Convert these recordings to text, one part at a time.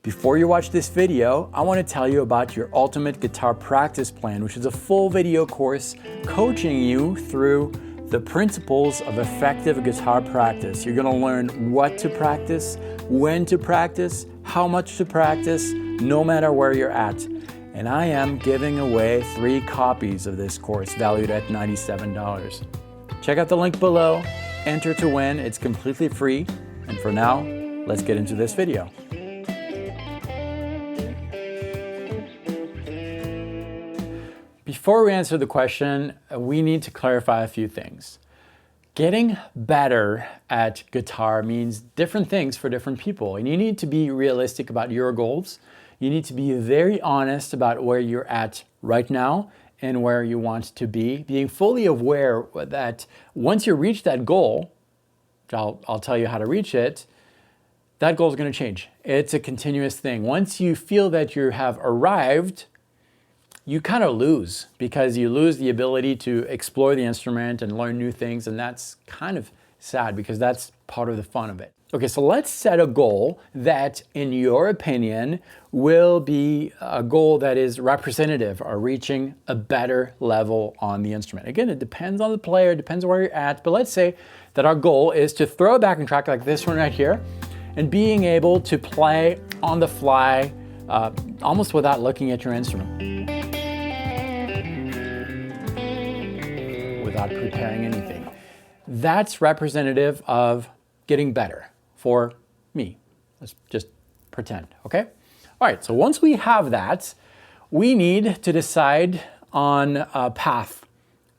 Before you watch this video, I want to tell you about your Ultimate Guitar Practice Plan, which is a full video course coaching you through the principles of effective guitar practice. You're going to learn what to practice, when to practice, how much to practice, no matter where you're at. And I am giving away 3 copies of this course valued at $97. Check out the link below, enter to win, it's completely free. And for now, let's get into this video. Before we answer the question, we need to clarify a few things. Getting better at guitar means different things for different people, and you need to be realistic about your goals. You need to be very honest about where you're at right now and where you want to be, being fully aware that once you reach that goal, I'll tell you how to reach it, that goal is going to change. It's a continuous thing. Once you feel that you have arrived, you kind of lose, because you lose the ability to explore the instrument and learn new things, and that's kind of sad because that's part of the fun of it. Okay, so let's set a goal that, in your opinion, will be a goal that is representative or reaching a better level on the instrument. Again, it depends on the player, it depends on where you're at, but let's say that our goal is to throw a backing track like this one right here and being able to play on the fly almost without looking at your instrument, without preparing anything. That's representative of getting better for me. Let's just pretend, okay? All right, so once we have that, we need to decide on a path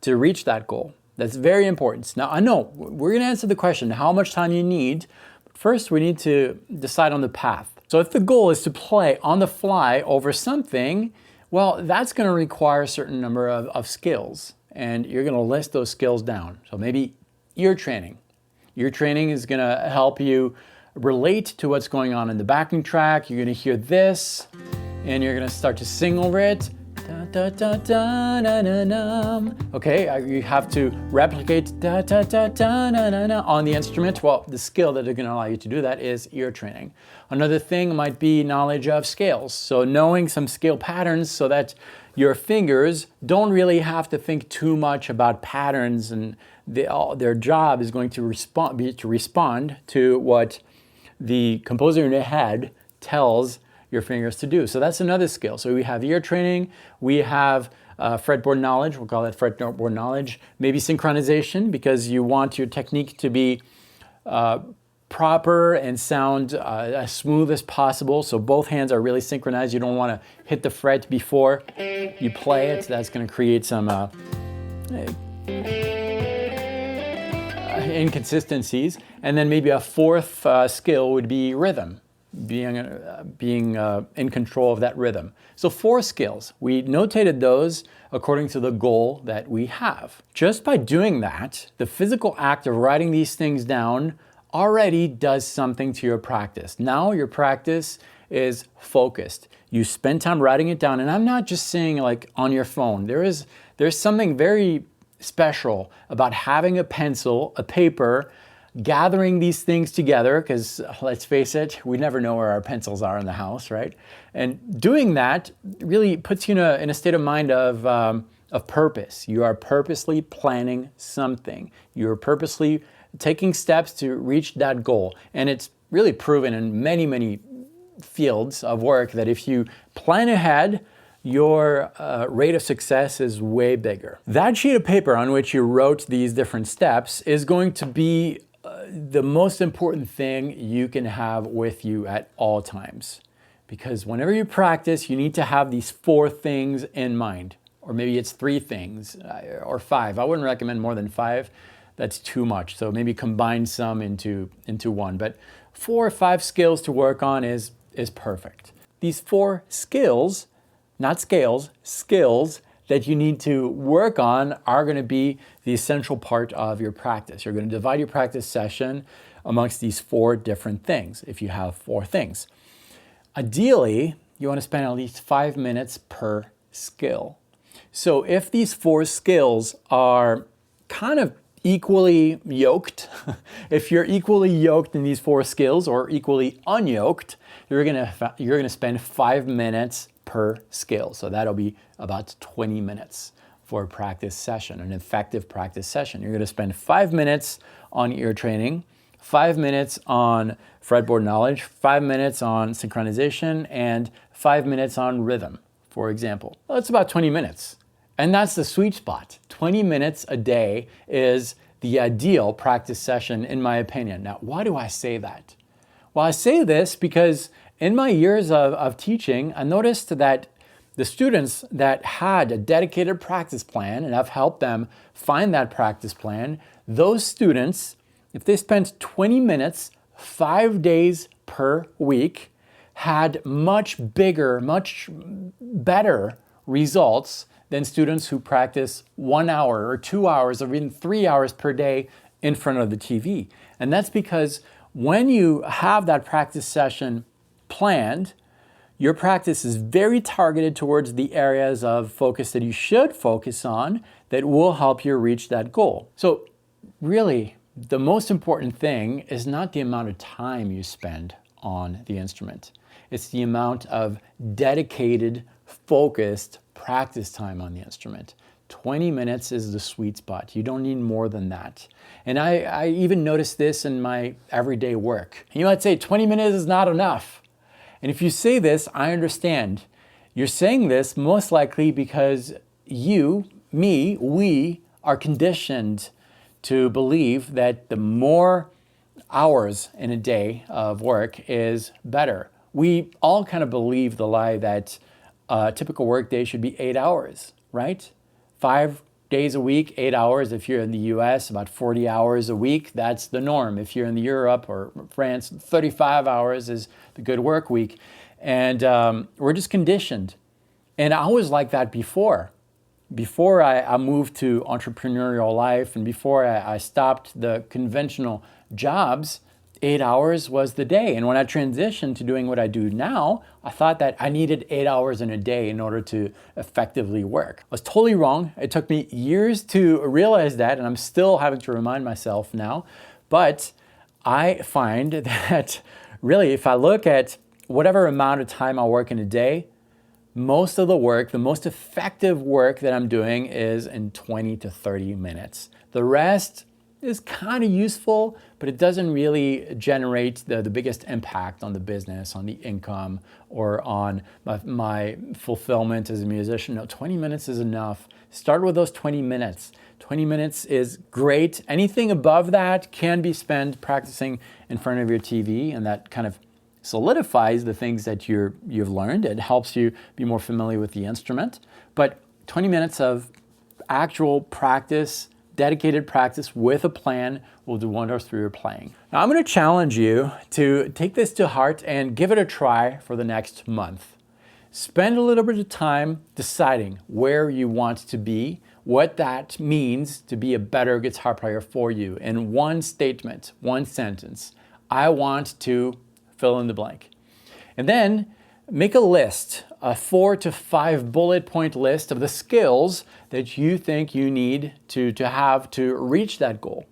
to reach that goal. That's very important. Now, I know we're gonna answer the question, how much time you need, but first we need to decide on the path. So if the goal is to play on the fly over something, well, that's gonna require a certain number of skills, and you're gonna list those skills down. So maybe ear training. Ear training is gonna help you relate to what's going on in the backing track. You're gonna hear this, and you're gonna start to sing over it. Da, da, da, da, da, da, da. Okay, you have to replicate da, da, da, da, da, da, da, on the instrument. Well, the skill that is gonna allow you to do that is ear training. Another thing might be knowledge of scales. So knowing some scale patterns so that your fingers don't really have to think too much about patterns, and their job is going to respond to what the composer in your head tells your fingers to do. So that's another skill. So we have ear training, we have fretboard knowledge, we'll call that fretboard knowledge, maybe synchronization, because you want your technique to be proper and sound as smooth as possible. So both hands are really synchronized. You don't want to hit the fret before you play it. That's going to create some inconsistencies. And then maybe a fourth skill would be rhythm, being in control of that rhythm. So 4 skills. We notated those according to the goal that we have. Just by doing that, the physical act of writing these things down already does something to your practice. Now your practice is focused. You spend time writing it down, and I'm not just saying like on your phone. There's something very special about having a pencil, a paper, gathering these things together, because let's face it, we never know where our pencils are in the house, right? And doing that really puts you in a state of mind of purpose. You are purposely planning something. You're purposely taking steps to reach that goal. And it's really proven in many, many fields of work that if you plan ahead, your rate of success is way bigger. That sheet of paper on which you wrote these different steps is going to be the most important thing you can have with you at all times. Because whenever you practice, you need to have these 4 things in mind. Or maybe it's 3 things or 5. I wouldn't recommend more than 5. That's too much. So maybe combine some into one. But 4 or 5 skills to work on is perfect. These 4 skills, not scales, skills that you need to work on are going to be the essential part of your practice. You're going to divide your practice session amongst these 4 different things, if you have 4 things. Ideally, you want to spend at least 5 minutes per skill. So if these 4 skills are kind of equally yoked, if you're equally yoked in these 4 skills or equally unyoked, you're gonna spend 5 minutes per skill. So that'll be about 20 minutes for a practice session, an effective practice session. You're gonna spend 5 minutes on ear training, 5 minutes on fretboard knowledge, 5 minutes on synchronization, and 5 minutes on rhythm, for example. Well, that's about 20 minutes. And that's the sweet spot. 20 minutes a day is the ideal practice session, in my opinion. Now, why do I say that? Well, I say this because in my years of teaching, I noticed that the students that had a dedicated practice plan, and I've helped them find that practice plan, those students, if they spent 20 minutes, 5 days per week, had much bigger, much better results than students who practice 1 hour or 2 hours or even 3 hours per day in front of the TV. And that's because when you have that practice session planned, your practice is very targeted towards the areas of focus that you should focus on that will help you reach that goal. So really, the most important thing is not the amount of time you spend on the instrument. It's the amount of dedicated, focused practice time on the instrument. 20 minutes is the sweet spot. You don't need more than that. And I even noticed this in my everyday work. You might say 20 minutes is not enough. And if you say this, I understand. You're saying this most likely because you, me, we are conditioned to believe that the more hours in a day of work is better. We all kind of believe the lie that a typical work day should be 8 hours, right? 5 days a week, 8 hours. If you're in the US, about 40 hours a week, that's the norm. If you're in Europe or France, 35 hours is the good work week. And we're just conditioned. And I was like that before. Before I moved to entrepreneurial life and before I stopped the conventional jobs, 8 hours was the day. And when I transitioned to doing what I do now, I thought that I needed 8 hours in a day in order to effectively work. I was totally wrong. It took me years to realize that, and I'm still having to remind myself now. But I find that really, if I look at whatever amount of time I work in a day, most of the work, the most effective work that I'm doing is in 20 to 30 minutes. The rest is kind of useful, but it doesn't really generate the biggest impact on the business, on the income, or on my fulfillment as a musician. No, 20 minutes is enough. Start with those 20 minutes. 20 minutes is great. Anything above that can be spent practicing in front of your TV, and that kind of solidifies the things that you've learned. It helps you be more familiar with the instrument. But 20 minutes of actual practice, dedicated practice with a plan will do wonders for your playing. Now I'm going to challenge you to take this to heart and give it a try for the next month. Spend a little bit of time deciding where you want to be, what that means to be a better guitar player for you in one statement, one sentence. I want to fill in the blank. And then make a list, a 4 to 5 bullet point list of the skills that you think you need to have to reach that goal.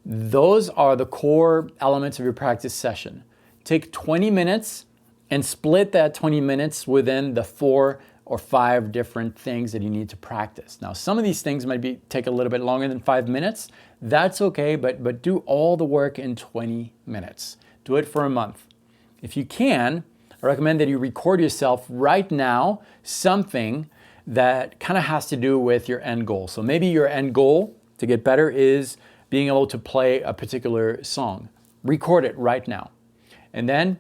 Those are the core elements of your practice session. Take 20 minutes and split that 20 minutes within the 4 or 5 different things that you need to practice. Now, some of these things might take a little bit longer than 5 minutes. That's okay, but do all the work in 20 minutes. Do it for a month. If you can, I recommend that you record yourself right now something that kind of has to do with your end goal. So maybe your end goal to get better is being able to play a particular song. Record it right now. And then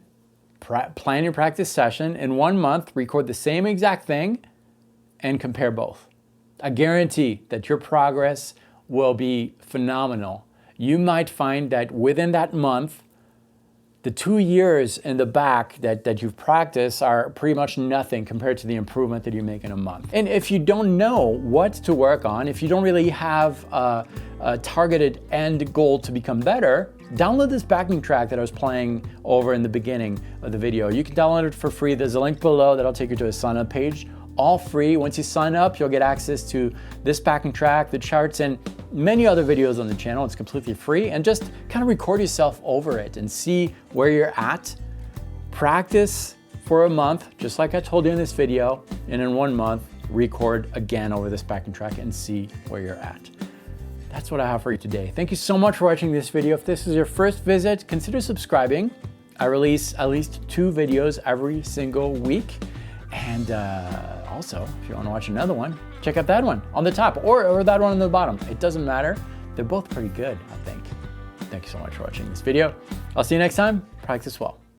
plan your practice session. In 1 month, record the same exact thing and compare both. I guarantee that your progress will be phenomenal. You might find that within that month, the 2 years in the back that you've practiced are pretty much nothing compared to the improvement that you make in a month. And if you don't know what to work on, if you don't really have a targeted end goal to become better, download this backing track that I was playing over in the beginning of the video. You can download it for free. There's a link below that'll take you to a sign up page. All free. Once you sign up, you'll get access to this backing track, the charts, and many other videos on the channel. It's completely free, and just kind of record yourself over it and see where you're at. Practice for a month, just like I told you in this video, and in 1 month, record again over this backing track and see where you're at. That's what I have for you today. Thank you so much for watching this video. If this is your first visit, consider subscribing. I release at least 2 videos every single week. And also, if you want to watch another one, check out that one on the top or that one on the bottom. It doesn't matter. They're both pretty good, I think. Thank you so much for watching this video. I'll see you next time. Practice well.